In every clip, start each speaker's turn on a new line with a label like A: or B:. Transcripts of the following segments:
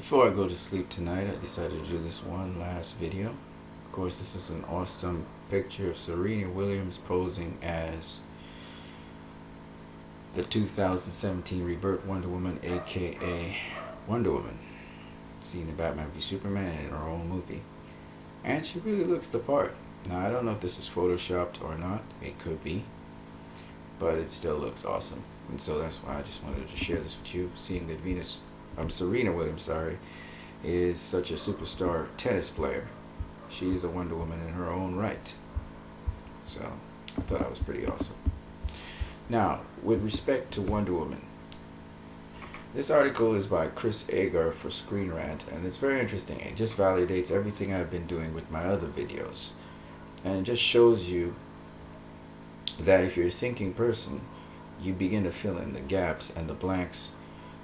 A: Before I go to sleep tonight, I decided to do this one last video. Of course, this is an awesome picture of Serena Williams posing as the 2017 Rebirth Wonder Woman, aka Wonder Woman, seen in Batman v Superman in her own movie. And she really looks the part. Now, I don't know if this is photoshopped or not. It could be. But it still looks awesome. And so that's why I just wanted to share this with you. Seeing that Serena Williams, is such a superstar tennis player. She's a Wonder Woman in her own right. So I thought that was pretty awesome. Now, with respect to Wonder Woman, this article is by Chris Agar for Screen Rant, and it's very interesting. It just validates everything I've been doing with my other videos. And it just shows you that if you're a thinking person, you begin to fill in the gaps and the blanks.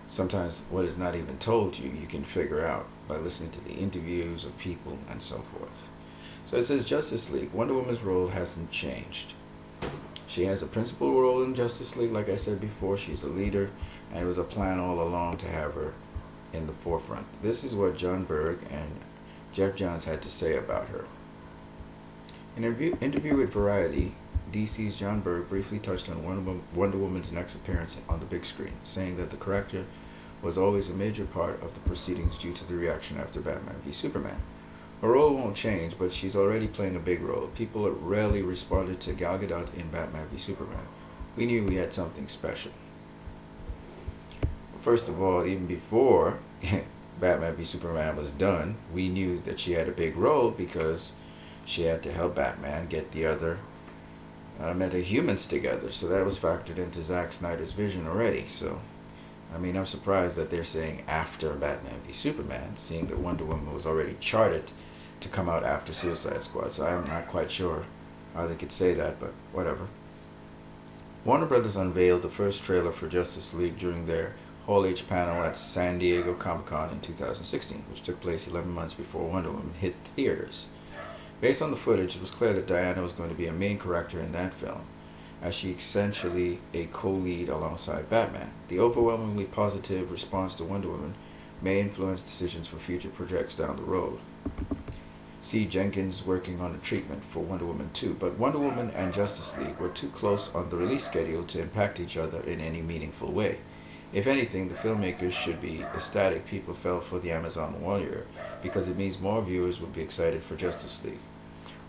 A: Sometimes what is not even told you, you can figure out by listening to the interviews of people and so forth. So it says Justice League. Wonder Woman's role hasn't changed. She has a principal role in Justice League, like I said before. She's a leader, and it was a plan all along to have her in the forefront. This is what John Berg and Jeff Johns had to say about her. In an interview with Variety, DC's John Berg briefly touched on Wonder Woman's next appearance on the big screen, saying that the character was always a major part of the proceedings due to the reaction after Batman v Superman. Her role won't change, but she's already playing a big role. People rarely responded to Gal Gadot in Batman v Superman. We knew we had something special. First of all, even before Batman v Superman was done, we knew that she had a big role because she had to help Batman get the other meta-humans together. So that was factored into Zack Snyder's vision already. So, I mean, I'm surprised that they're saying after Batman v Superman, seeing that Wonder Woman was already charted to come out after Suicide Squad. So I'm not quite sure how they could say that, but whatever. Warner Brothers unveiled the first trailer for Justice League during their Hall H panel at San Diego Comic-Con in 2016, which took place 11 months before Wonder Woman hit theaters. Based on the footage, it was clear that Diana was going to be a main character in that film, as she essentially a co-lead alongside Batman. The overwhelmingly positive response to Wonder Woman may influence decisions for future projects down the road. See Jenkins working on a treatment for Wonder Woman 2, but Wonder Woman and Justice League were too close on the release schedule to impact each other in any meaningful way. If anything, the filmmakers should be ecstatic people fell for the Amazon Warrior, because it means more viewers would be excited for Justice League.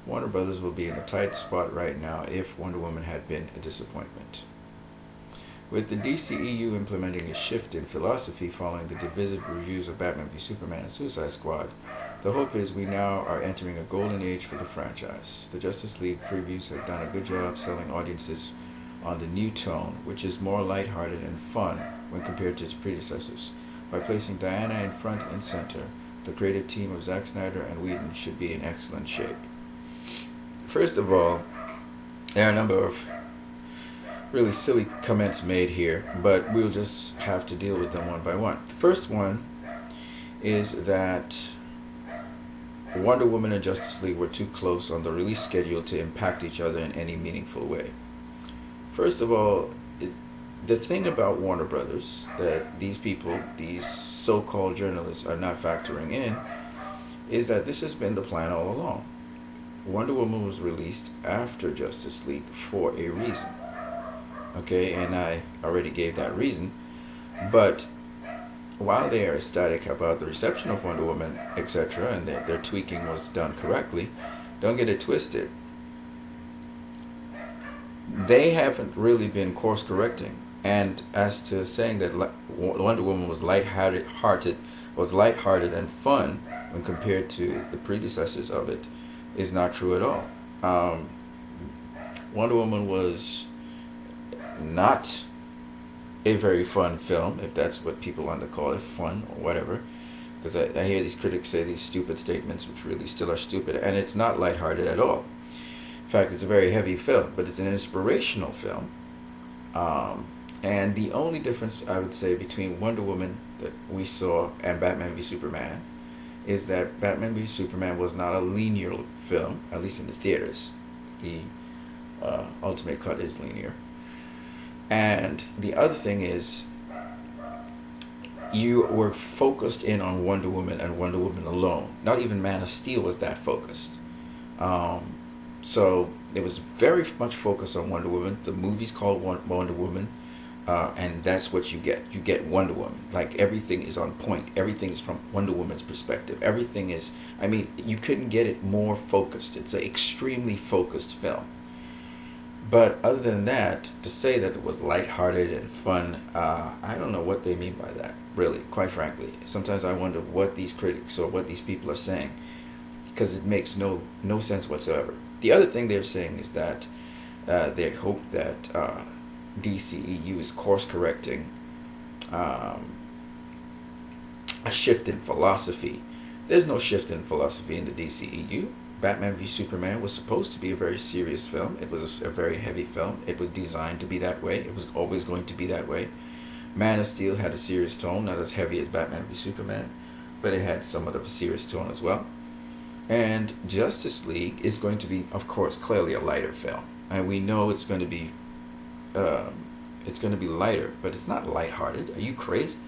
A: Warner Brothers will be in a tight spot right now if Wonder Woman had been a disappointment. With the DCEU implementing a shift in philosophy following the divisive reviews of Batman v Superman and Suicide Squad, the hope is we now are entering a golden age for the franchise. The Justice League previews have done a good job selling audiences on the new tone, which is more lighthearted and fun when compared to its predecessors. By placing Diana in front and center, the creative team of Zack Snyder and Whedon should be in excellent shape. First of all, there are a number of really silly comments made here, but we'll just have to deal with them one by one. The first one is that Wonder Woman and Justice League were too close on the release schedule to impact each other in any meaningful way. First of all, the thing about Warner Brothers that these people, these so-called journalists, are not factoring in is that this has been the plan all along. Wonder Woman was released after Justice League for a reason. Okay, and I already gave that reason. But while they are ecstatic about the reception of Wonder Woman, etc., and their tweaking was done correctly, don't get it twisted. They haven't really been course correcting. And as to saying that Wonder Woman was lighthearted and fun when compared to the predecessors of it is not true at all. Wonder Woman was not a very fun film, if that's what people want to call it, fun or whatever, because I hear these critics say these stupid statements, which really still are stupid, and it's not lighthearted at all. In fact, it's a very heavy film, but it's an inspirational film. And the only difference, I would say, between Wonder Woman that we saw and Batman v Superman is that Batman v Superman was not a linear film, at least in the theaters. The ultimate cut is linear. And the other thing is, you were focused in on Wonder Woman and Wonder Woman alone. Not even Man of Steel was that focused. Um, so it was very much focused on Wonder Woman. The movie's called Wonder Woman, and that's what you get. You get Wonder Woman. Like everything is on point. Everything is from Wonder Woman's perspective. Everything is. I mean, you couldn't get it more focused. It's an extremely focused film. But other than that, to say that it was lighthearted and fun, I don't know what they mean by that. Really, quite frankly, sometimes I wonder what these critics or what these people are saying, because it makes no sense whatsoever. The other thing they're saying is that they hope that DCEU is course correcting um, a shift in philosophy. There's no shift in philosophy in the DCEU. Batman v Superman was supposed to be a very serious film. It was a very heavy film. It was designed to be that way. It was always going to be that way. Man of Steel had a serious tone, not as heavy as Batman v Superman, but it had somewhat of a serious tone as well. And Justice League is going to be, of course, clearly a lighter film, and we know um, it's going to be lighter, but it's not lighthearted. Are you crazy?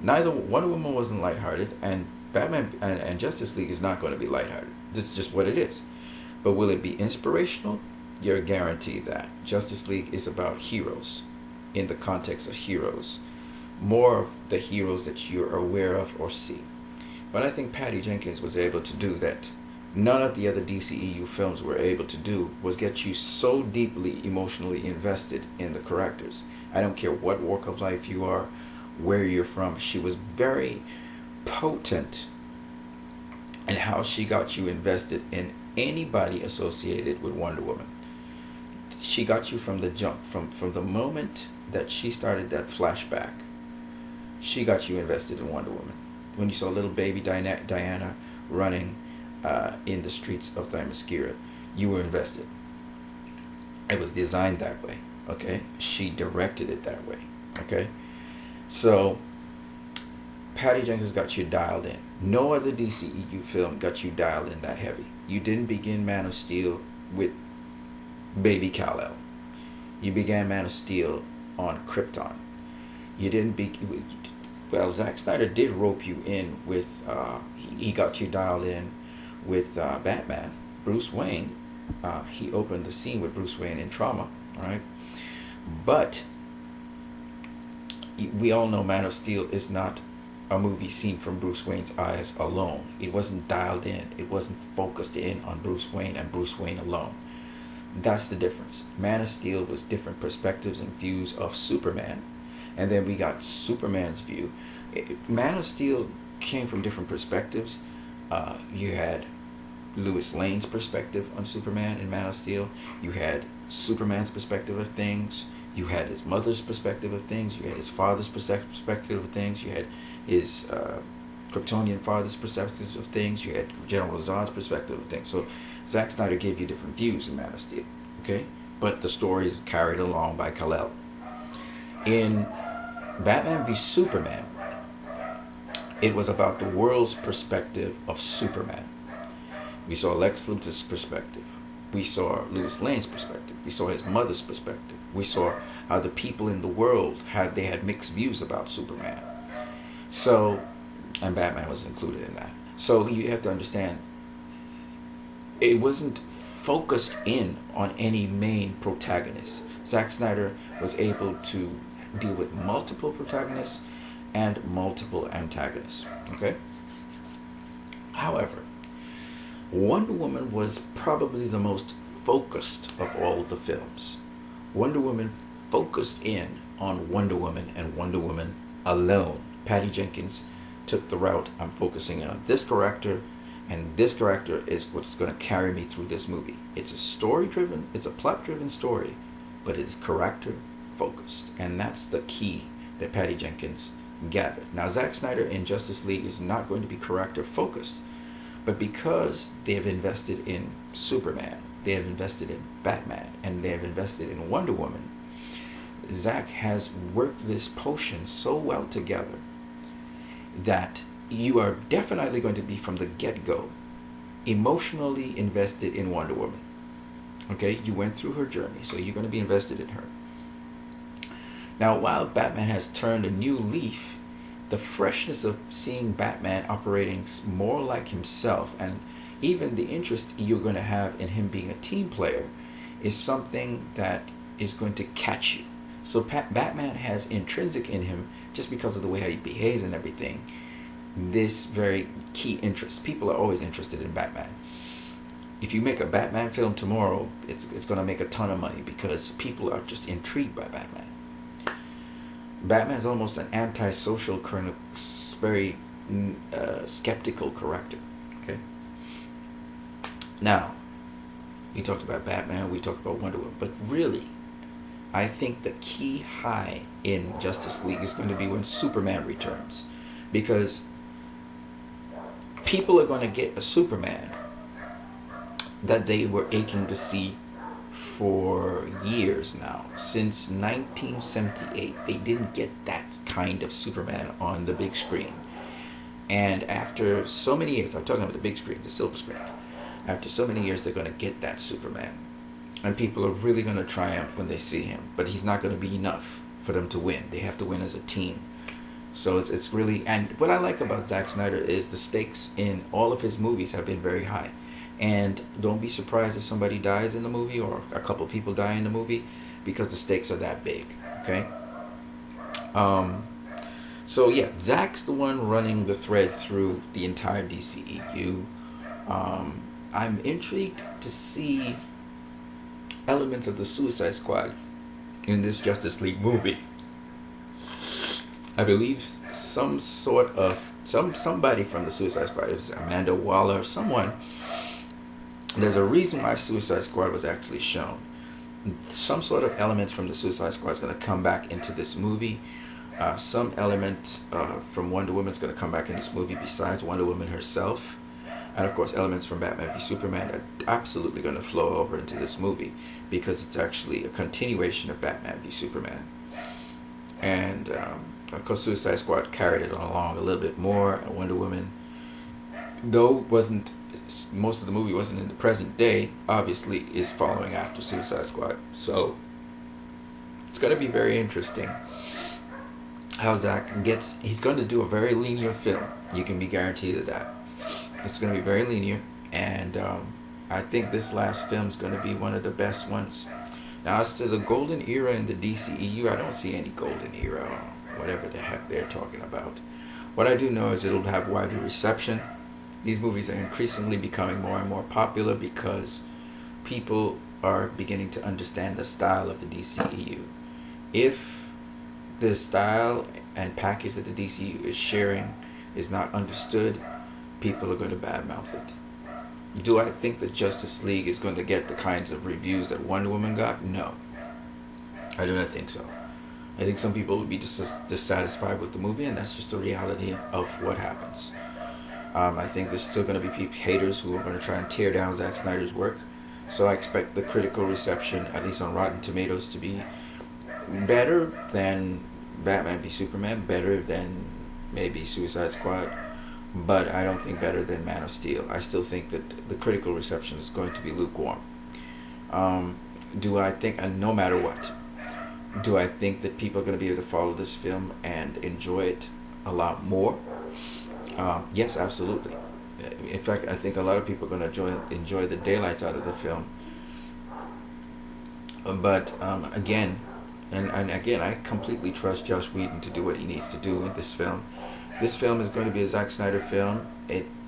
A: Neither Wonder Woman wasn't lighthearted, and Batman and Justice League is not going to be lighthearted. This is just what it is. But will it be inspirational? You're guaranteed that. Justice League is about heroes, in the context of heroes. More of the heroes that you're aware of or see. What I think Patty Jenkins was able to do that none of the other DCEU films were able to do was get you so deeply emotionally invested in the characters. I don't care what walk of life you are, where you're from. She was very potent in how she got you invested in anybody associated with Wonder Woman. She got you from the jump, from the moment that she started that flashback. She got you invested in Wonder Woman. When you saw little baby Diana running in the streets of Themyscira, you were invested. It was designed that way, okay? She directed it that way, okay? So, Patty Jenkins got you dialed in. No other DCEU film got you dialed in that heavy. You didn't begin Man of Steel with baby Kal-El. You began Man of Steel on Krypton. You didn't be... Well, Zack Snyder did rope you in with... he got you dialed in with Batman. Bruce Wayne, he opened the scene with Bruce Wayne in Trauma, right? But we all know Man of Steel is not a movie seen from Bruce Wayne's eyes alone. It wasn't dialed in. It wasn't focused in on Bruce Wayne and Bruce Wayne alone. That's the difference. Man of Steel was different perspectives and views of Superman. And then we got Superman's view. Man of Steel came from different perspectives. You had Lois Lane's perspective on Superman in Man of Steel. You had Superman's perspective of things. You had his mother's perspective of things. You had his father's perspective of things. You had his Kryptonian father's perspectives of things. You had General Zod's perspective of things. So Zack Snyder gave you different views in Man of Steel. Okay? But the story is carried along by Kal-El. In Batman v Superman, it was about the world's perspective of Superman. We saw Lex Luthor's perspective. We saw Lois Lane's perspective. We saw his mother's perspective. We saw how the people in the world had mixed views about Superman. So, and Batman was included in that. So you have to understand, it wasn't focused in on any main protagonist. Zack Snyder was able to deal with multiple protagonists and multiple antagonists. Okay? However, Wonder Woman was probably the most focused of all the films. Wonder Woman focused in on Wonder Woman and Wonder Woman alone. Patty Jenkins took the route, I'm focusing on this character, and this character is what's going to carry me through this movie. It's a story-driven, it's a plot-driven story, but it is character-focused. And that's the key that Patty Jenkins gathered. Now, Zack Snyder in Justice League is not going to be character-focused, but because they have invested in Superman, they have invested in Batman, and they have invested in Wonder Woman, Zack has worked this potion so well together that you are definitely going to be, from the get-go, emotionally invested in Wonder Woman. Okay, you went through her journey, so you're going to be invested in her. Now, while Batman has turned a new leaf the freshness of seeing Batman operating more like himself, and even the interest you're going to have in him being a team player, is something that is going to catch you. So Batman has intrinsic in him, just because of the way how he behaves and everything, this very key interest. People are always interested in Batman. If you make a Batman film tomorrow, it's going to make a ton of money because people are just intrigued by Batman. Batman is almost an antisocial, kind of very skeptical character. Okay. Now, we talked about Batman, we talked about Wonder Woman, but really, I think the key high in Justice League is going to be when Superman returns, because people are going to get a Superman that they were aching to see for years now. Since 1978, they didn't get that kind of Superman on the big screen. And after so many years, I'm talking about the big screen, the silver screen, after so many years, they're going to get that Superman. And people are really going to triumph when they see him. But he's not going to be enough for them to win. They have to win as a team. So it's really, and what I like about Zack Snyder is the stakes in all of his movies have been very high. And don't be surprised if somebody dies in the movie or a couple people die in the movie, because the stakes are that big. Okay. So yeah, Zack's the one running the thread through the entire DCEU. I'm intrigued to see elements of the Suicide Squad in this Justice League movie. I believe somebody from the Suicide Squad, it was Amanda Waller or someone. There's a reason why Suicide Squad was actually shown. Some sort of elements from the Suicide Squad is going to come back into this movie. Some element from Wonder Woman is going to come back in this movie besides Wonder Woman herself. And of course, elements from Batman v Superman are absolutely going to flow over into this movie, because it's actually a continuation of Batman v Superman. And of course, Suicide Squad carried it along a little bit more. And Wonder Woman, though most of the movie wasn't in the present day, obviously is following after Suicide Squad. So it's going to be very interesting how Zack he's going to do a very linear film. You can be guaranteed of that. It's going to be very linear, and I think this last film is going to be one of the best ones. Now, as to the golden era in the DCEU, I don't see any golden era or whatever the heck they're talking about. What I do know is it'll have wider reception. These movies are increasingly becoming more and more popular because people are beginning to understand the style of the DCEU. If the style and package that the DCEU is sharing is not understood, people are going to badmouth it. Do I think that Justice League is going to get the kinds of reviews that Wonder Woman got? No. I do not think so. I think some people will be dissatisfied with the movie, and that's just the reality of what happens. I think there's still going to be haters who are going to try and tear down Zack Snyder's work. So I expect the critical reception, at least on Rotten Tomatoes, to be better than Batman v Superman, better than maybe Suicide Squad, but I don't think better than Man of Steel. I still think that the critical reception is going to be lukewarm. Do I think, and no matter what, do I think that people are going to be able to follow this film and enjoy it a lot more? Yes, absolutely. In fact, I think a lot of people are going to enjoy the daylights out of the film. But again, I completely trust Joss Whedon to do what he needs to do with this film. This film is going to be a Zack Snyder film.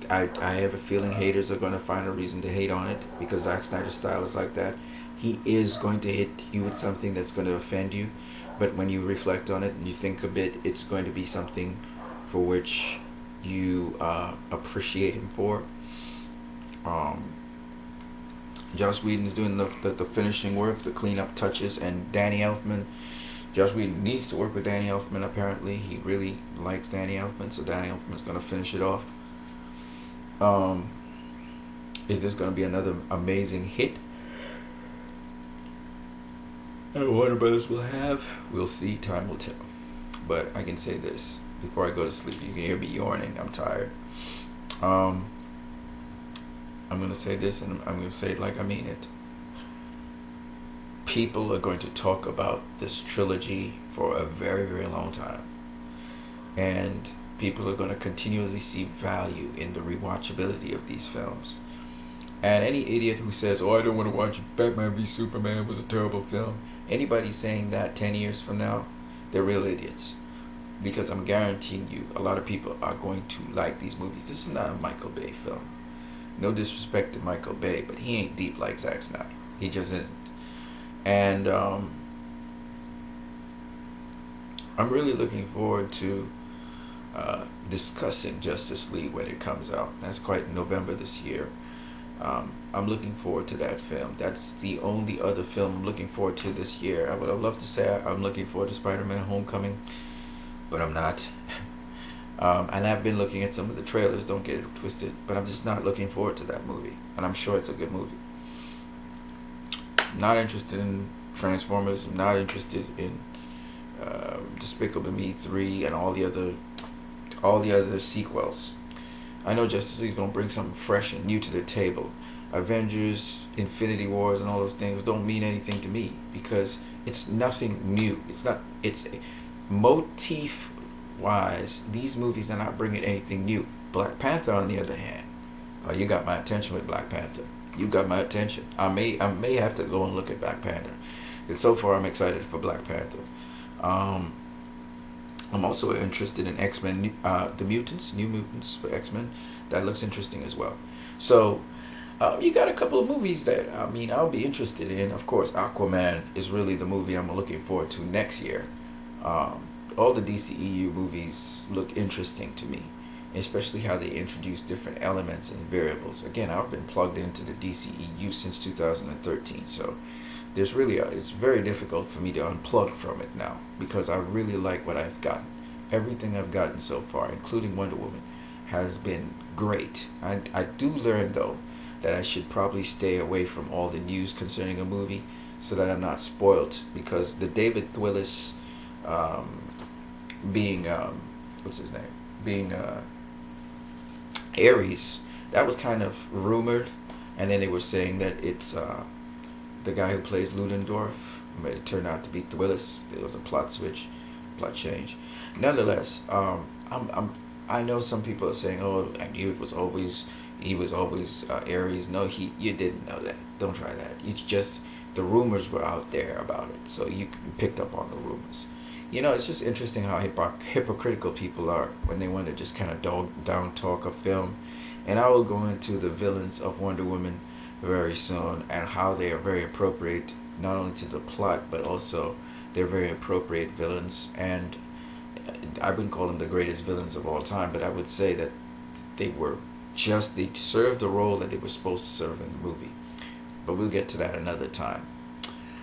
A: I have a feeling haters are going to find a reason to hate on it, because Zack Snyder's style is like that. He is going to hit you with something that's going to offend you, but when you reflect on it and you think a bit, it's going to be something for which you appreciate him for. Joss Whedon is doing the finishing works, the cleanup touches, and Danny Elfman. Joss Whedon needs to work with Danny Elfman, apparently. He really likes Danny Elfman, so Danny Elfman is going to finish it off. Is this going to be another amazing hit that Warner Brothers will have? We'll see. Time will tell. But I can say this before I go to sleep. You can hear me yawning. I'm tired. I'm going to say this, and I'm going to say it like I mean it. People are going to talk about this trilogy for a very, very long time. and people are going to continually see value in the rewatchability of these films. And any idiot who says, "Oh, I don't want to watch Batman v Superman, it was a terrible film," anybody saying that 10 years from now, they're real idiots. Because I'm guaranteeing you, a lot of people are going to like these movies. This is not a Michael Bay film. No disrespect to Michael Bay, but he ain't deep like Zack Snyder. He just isn't. And I'm really looking forward to discussing Justice League when it comes out. That's quite November this year. I'm looking forward to that film. That's the only other film I'm looking forward to this year. I would have loved to say I'm looking forward to Spider-Man Homecoming, but I'm not. And I've been looking at some of the trailers, don't get it twisted, but I'm just not looking forward to that movie. And I'm sure it's a good movie. Not interested in Transformers. I'm not interested in Despicable Me 3 and all the other sequels. I know Justice League's gonna bring something fresh and new to the table. Avengers, Infinity Wars, and all those things don't mean anything to me because it's nothing new. It's motif wise. These movies are not bringing anything new. Black Panther, on the other hand, you got my attention with Black Panther. You got my attention. I may have to go and look at Black Panther. Because so far I'm excited for Black Panther. I'm also interested in X-Men, the Mutants, New Mutants for X-Men. That looks interesting as well. So, you got a couple of movies that, I'll be interested in. Of course, Aquaman is really the movie I'm looking forward to next year. All the DCEU movies look interesting to me, especially how they introduce different elements and variables. Again, I've been plugged into the DCEU since 2013, so it's very difficult for me to unplug from it now because I really like what I've gotten. Everything I've gotten so far, including Wonder Woman, has been great. I do learn though that I should probably stay away from all the news concerning a movie so that I'm not spoiled, because the David Thewlis being what's his name, being Ares, that was kind of rumored, and then they were saying that it's the guy who plays Ludendorff, but it turned out to be Thewlis. There was a plot change. Nonetheless, I know some people are saying, "Oh, I knew he was always Ares." No, you didn't know that. Don't try that. It's just the rumors were out there about it, so you picked up on the rumors. It's just interesting how hypocritical people are when they want to just kind of down talk a film. And I will go into the villains of Wonder Woman very soon and how they are very appropriate not only to the plot but also they're very appropriate villains. And I wouldn't call them the greatest villains of all time, but I would say that they served the role that they were supposed to serve in the movie. But we'll get to that another time.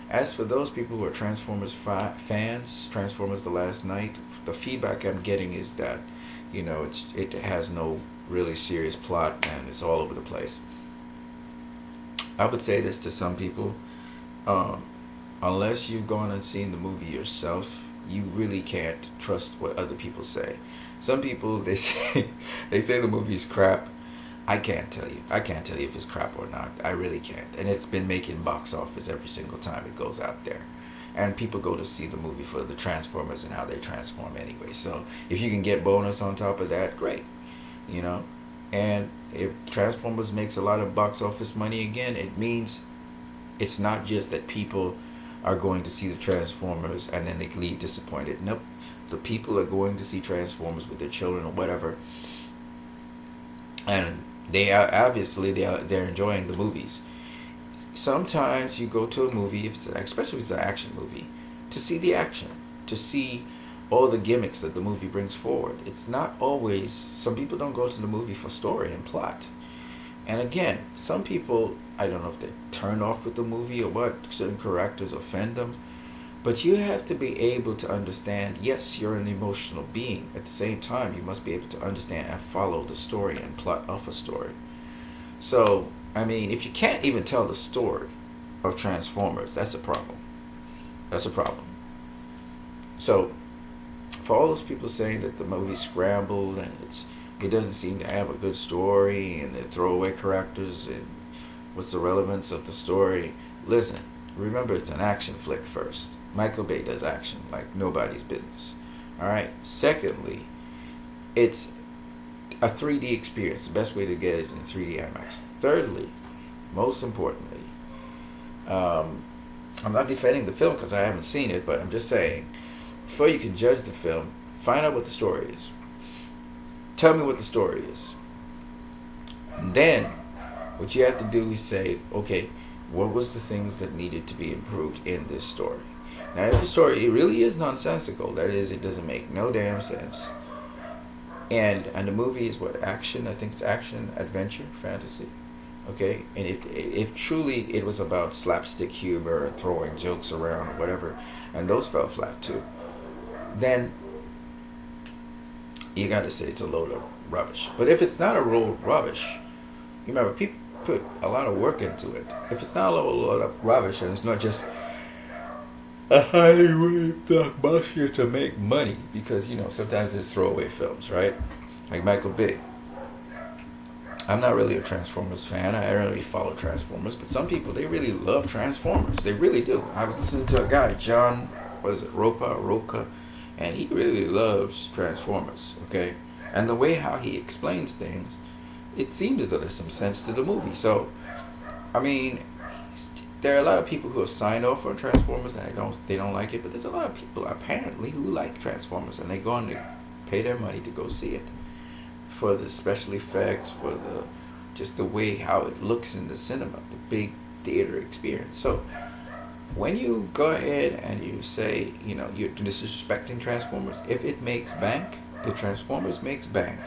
A: As for those people who are Transformers fans, Transformers The Last Knight, the feedback I'm getting is that it has no really serious plot and it's all over the place. I would say this to some people, unless you've gone and seen the movie yourself, you really can't trust what other people say. Some people, they say the movie's crap. I can't tell you if it's crap or not. I really can't. And it's been making box office every single time it goes out there. And people go to see the movie for the Transformers and how they transform anyway. So if you can get bonus on top of that, great. And if Transformers makes a lot of box office money again, it means it's not just that people are going to see the Transformers and then they leave disappointed. Nope. The people are going to see Transformers with their children or whatever. And they are obviously they're enjoying the movies. Sometimes you go to a movie, especially if it's an action movie, to see the action, to see all the gimmicks that the movie brings forward. It's not always. Some people don't go to the movie for story and plot. And again, some people, I don't know if they're turned off with the movie or what, certain characters offend them. But you have to be able to understand, yes, you're an emotional being. At the same time, you must be able to understand and follow the story and plot of a story. So, if you can't even tell the story of Transformers, that's a problem. That's a problem. So, for all those people saying that the movie's scrambled and it doesn't seem to have a good story and they throw away characters and what's the relevance of the story, listen, remember it's an action flick first. Michael Bay does action like nobody's business. Alright, secondly, it's a 3D experience. The best way to get it is in 3D IMAX. Thirdly, most importantly, I'm not defending the film because I haven't seen it, but I'm just saying, before you can judge the film, find out what the story is. Tell me what the story is. And then, what you have to do is say, okay, what was the things that needed to be improved in this story? Now, if the story it really is nonsensical, that is, it doesn't make no damn sense. And the movie is what, action? I think it's action, adventure, fantasy. Okay, and if truly it was about slapstick humor and throwing jokes around or whatever, and those fell flat too, then you gotta say it's a load of rubbish. But if it's not a load of rubbish, remember, people put a lot of work into it. If it's not a load of rubbish and it's not just a Hollywood blockbuster to make money, because sometimes there's throwaway films, right? Like Michael Bay. I'm not really a Transformers fan. I don't really follow Transformers, but some people, they really love Transformers. They really do. I was listening to a guy, John, what is it, Roca, and he really loves Transformers, okay? And the way how he explains things, it seems as though there's some sense to the movie. So, I mean, there are a lot of people who have signed off on Transformers and they don't like it, but there's a lot of people apparently who like Transformers, and they go on to pay their money to go see it. For the special effects, for just the way how it looks in the cinema, the big theater experience. So when you go ahead and you say, you're disrespecting Transformers, if it makes bank, if Transformers makes bank,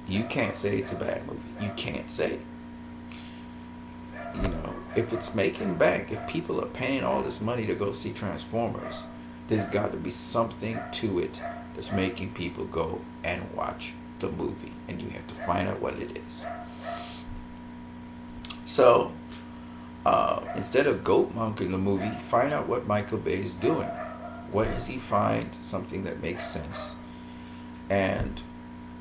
A: you can't say it's a bad movie. You can't say. If it's making bank, if people are paying all this money to go see Transformers, there's got to be something to it that's making people go and watch the movie, and you have to find out what it is. So instead of goat monking the movie, find out what Michael Bay is doing. What does he find something that makes sense, and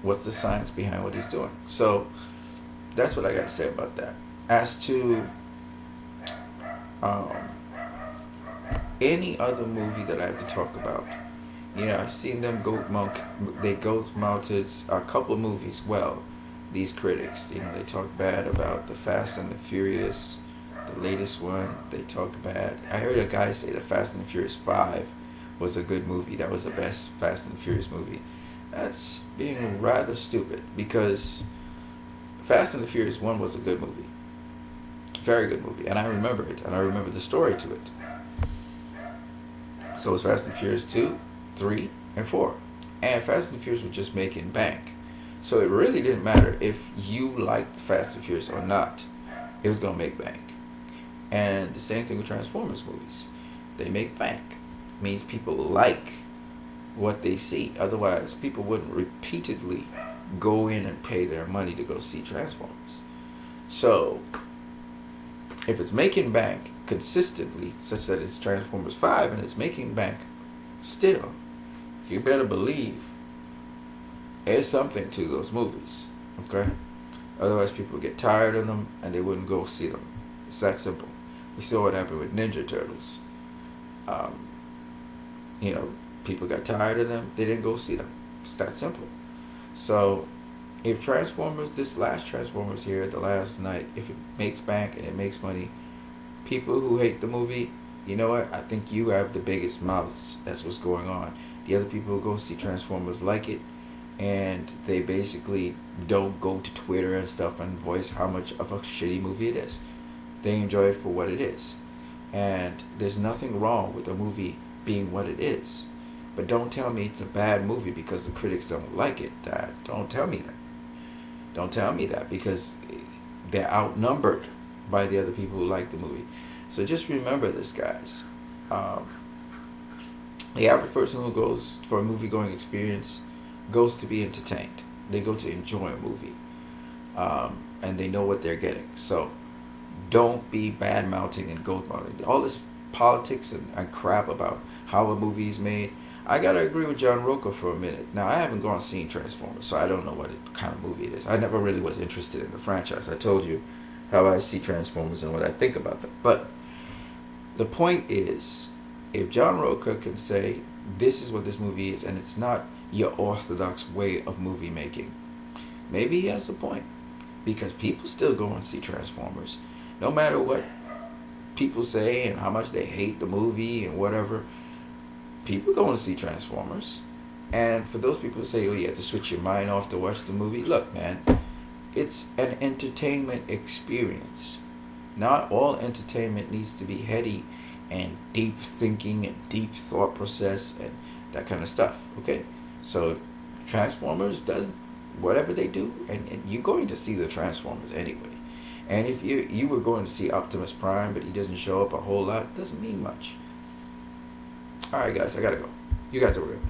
A: what's the science behind what he's doing? So that's what I got to say about that. As to any other movie that I have to talk about, I've seen them goat mounted a couple of movies. Well, these critics, they talk bad about the Fast and the Furious, the latest one. They talk bad. I heard a guy say that Fast and the Furious 5 was a good movie. That was the best Fast and the Furious movie. That's being rather stupid, because Fast and the Furious 1 was a good movie. Very good movie. And I remember it. And I remember the story to it. So was Fast and Furious 2, 3, and 4. And Fast and Furious was just making bank. So it really didn't matter if you liked Fast and Furious or not. It was going to make bank. And the same thing with Transformers movies. They make bank. It means people like what they see. Otherwise, people wouldn't repeatedly go in and pay their money to go see Transformers. So if it's making bank consistently, such that it's Transformers 5 and it's making bank still, you better believe there's something to those movies, okay? Otherwise, people get tired of them and they wouldn't go see them. It's that simple. We saw what happened with Ninja Turtles. People got tired of them, they didn't go see them. It's that simple. So if Transformers, this last Transformers here, the last night, if it makes bank and it makes money, people who hate the movie, you know what? I think you have the biggest mouths. That's what's going on. The other people who go see Transformers like it, and they basically don't go to Twitter and stuff and voice how much of a shitty movie it is. They enjoy it for what it is. And there's nothing wrong with a movie being what it is. But don't tell me it's a bad movie because the critics don't like it, Dad. Don't tell me that. Don't tell me that, because they're outnumbered by the other people who like the movie. So just remember this, guys. The average person who goes for a movie-going experience goes to be entertained. They go to enjoy a movie. And they know what they're getting. So don't be bad-mouthing and goat-mouthing. All this politics and crap about how a movie is made. I gotta agree with John Roca for a minute. Now, I haven't gone and seen Transformers, so I don't know what kind of movie it is. I never really was interested in the franchise. I told you how I see Transformers and what I think about them. But the point is, if John Roca can say, this is what this movie is, and it's not, your orthodox way of movie making. Maybe he has a point, because people still go and see Transformers, no matter what people say and how much they hate the movie and whatever. People go and see Transformers, and for those people who say, "Oh, you have to switch your mind off to watch the movie," look, man, it's an entertainment experience. Not all entertainment needs to be heady and deep thinking and deep thought process and that kind of stuff. Okay, so Transformers does whatever they do, and you're going to see the Transformers anyway. And if you were going to see Optimus Prime, but he doesn't show up a whole lot, it doesn't mean much. All right, guys, I gotta go. You guys are good.